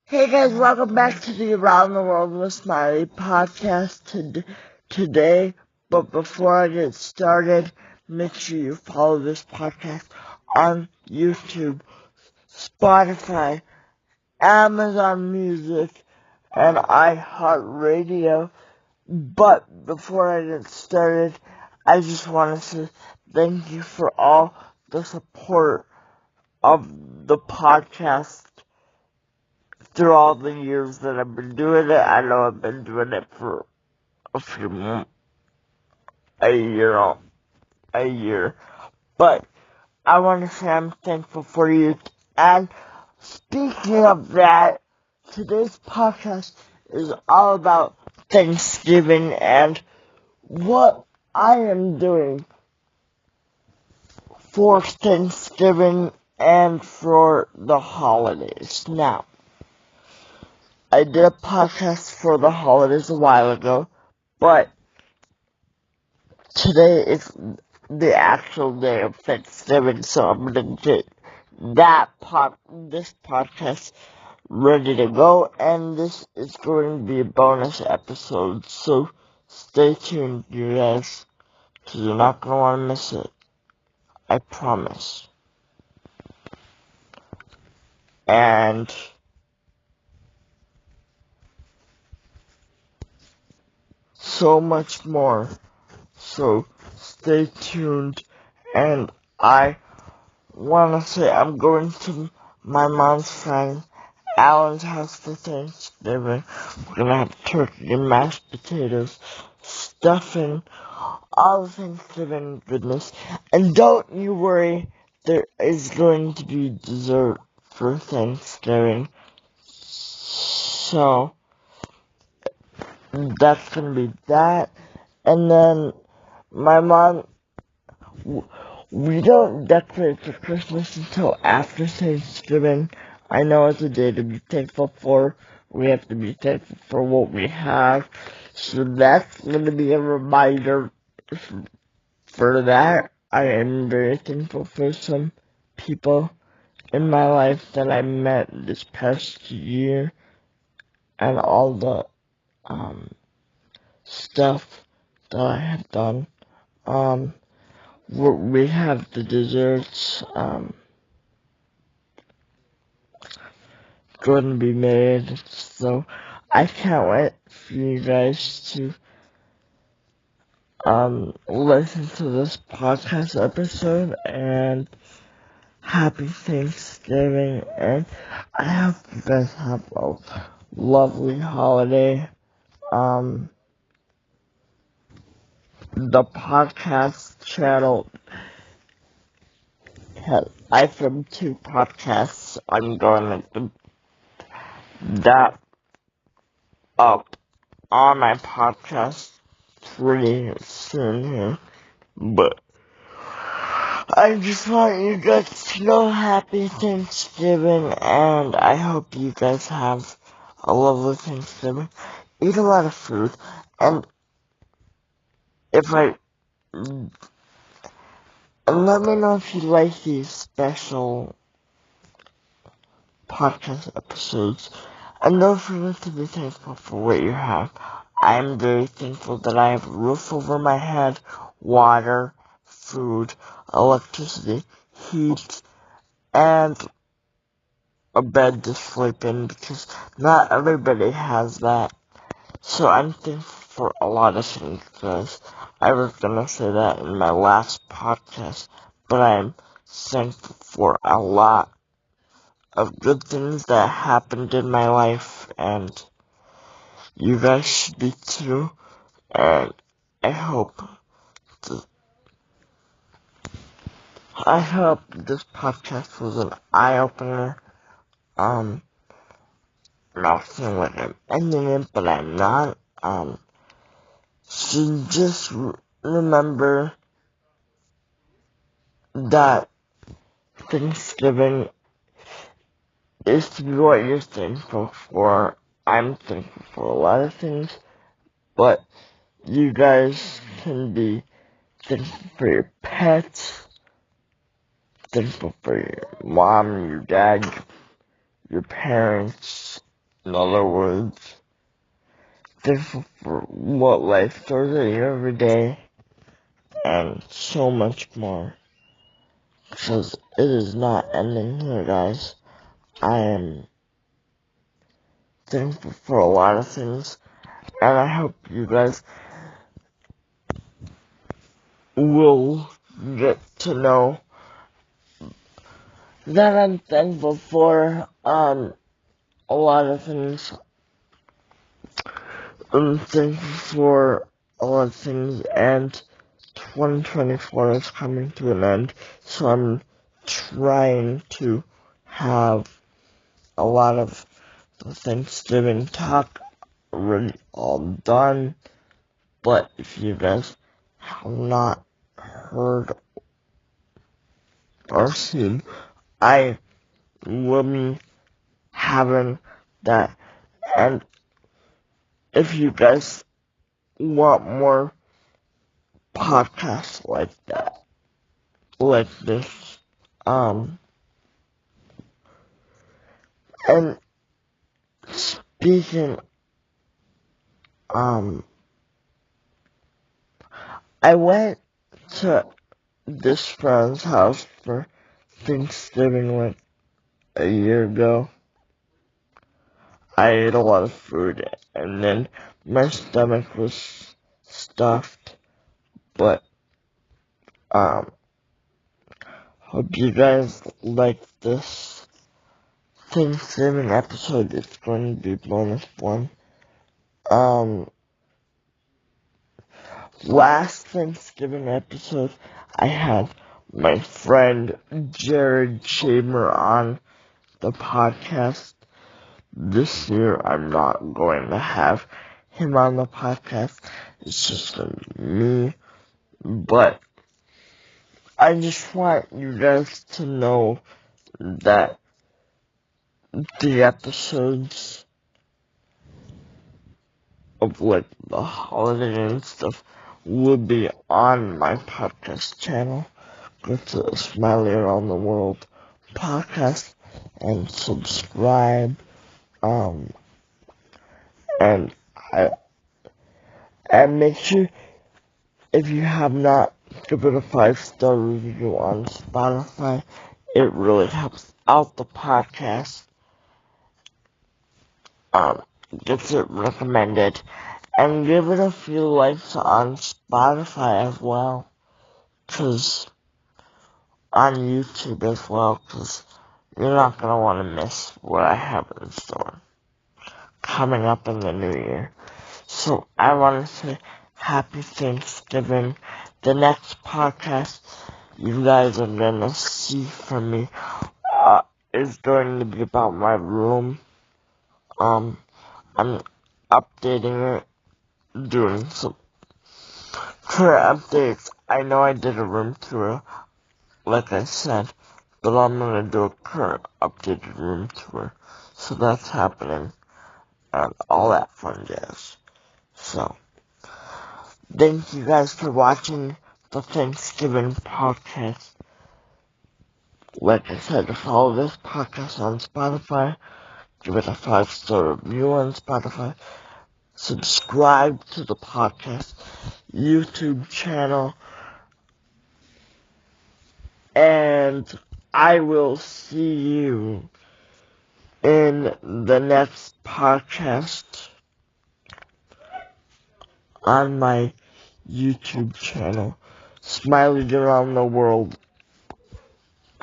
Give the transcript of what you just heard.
Hey guys, welcome back to the Around the World with Smiley podcast today. But before I get started, make sure you follow this podcast on YouTube, Spotify, Amazon Music, and iHeartRadio. But before I get started, I just want to say thank you for all the support of the podcast through all the years that I've been doing it. I know I've been doing it for a few months, a year. But I want to say I'm thankful for you. And speaking of that, today's podcast is all about Thanksgiving and what I am doing for Thanksgiving and for the holidays. Now, I did a podcast for the holidays a while ago, but today is the actual day of Thanksgiving, so I'm gonna get this podcast ready to go, and this is going to be a bonus episode, so stay tuned, you guys, because you're not gonna want to miss it. I promise. And so much more. So stay tuned, and I want to say I'm going to my mom's friend Alan's house for Thanksgiving. We're gonna have turkey and mashed potatoes, stuffing, all the Thanksgiving goodness. And don't you worry, there is going to be dessert for Thanksgiving. So that's gonna be that. And then my mom, we don't decorate for Christmas until after Thanksgiving. I know it's a day to be thankful for. We have to be thankful for what we have. So that's going to be a reminder for that. I am very thankful for some people in my life that I met this past year and all the stuff that I have done. We have the desserts going to be made, so I can't wait for you guys to listen to this podcast episode, and happy Thanksgiving, and I hope you guys have a lovely holiday. The podcast channel I filmed 2 podcasts. I'm going to put that up on my podcast pretty soon here, but I just want you guys to know happy Thanksgiving, and I hope you guys have a lovely Thanksgiving. Eat a lot of food, and let me know if you like these special podcast episodes, and don't forget to be thankful for what you have. I'm very thankful that I have a roof over my head, water, food, electricity, heat, and a bed to sleep in, because not everybody has that. So I'm thankful for a lot of things, guys. I was gonna say that in my last podcast, but I'm thankful for a lot of good things that happened in my life, and you guys should be too. And I hope this podcast was an eye-opener. Not saying like I'm ending it, but I'm not. So just remember that Thanksgiving is to be what you're thankful for. I'm thankful for a lot of things, but you guys can be thankful for your pets, thankful for your mom, your dad, your parents, In other words, thankful for what life throws at you every day, and so much more. Because it is not ending here, guys. I am thankful for a lot of things, and I hope you guys will get to know that I'm thankful for a lot of things. I'm thankful for a lot of things, and 2024 is coming to an end, so I'm trying to have a lot of the Thanksgiving talk already all done. But if you guys have not heard or seen, I will be having that. And if you guys want more podcasts like that, like this, and speaking, I went to this friend's house for Thanksgiving like a year ago. I ate a lot of food, and then my stomach was stuffed, but, hope you guys like this Thanksgiving episode. It's going to be bonus one. Last Thanksgiving episode, I had my friend Jared Chamber on the podcast. This year, I'm not going to have him on the podcast. It's just going to be me. But I just want you guys to know that the episodes of like the holiday and stuff will be on my podcast channel. Go to Smiley Around the World podcast and subscribe. And make sure, if you have not, give it a 5-star review on Spotify. It really helps out the podcast. Gets it recommended, and give it a few likes on Spotify as well, on YouTube as well, because you're not going to want to miss what I have in store coming up in the new year. So I want to say happy Thanksgiving. The next podcast you guys are going to see from me is going to be about my room. I'm updating it, doing some current updates. I know I did a room tour, like I said, but I'm gonna do a current updated room tour. So that's happening, and all that fun jazz. So, thank you guys for watching the Thanksgiving podcast. Like I said, to follow this podcast on Spotify, give it a 5-star review on Spotify, subscribe to the podcast YouTube channel, and I will see you in the next podcast on my YouTube channel, Smiley Around the World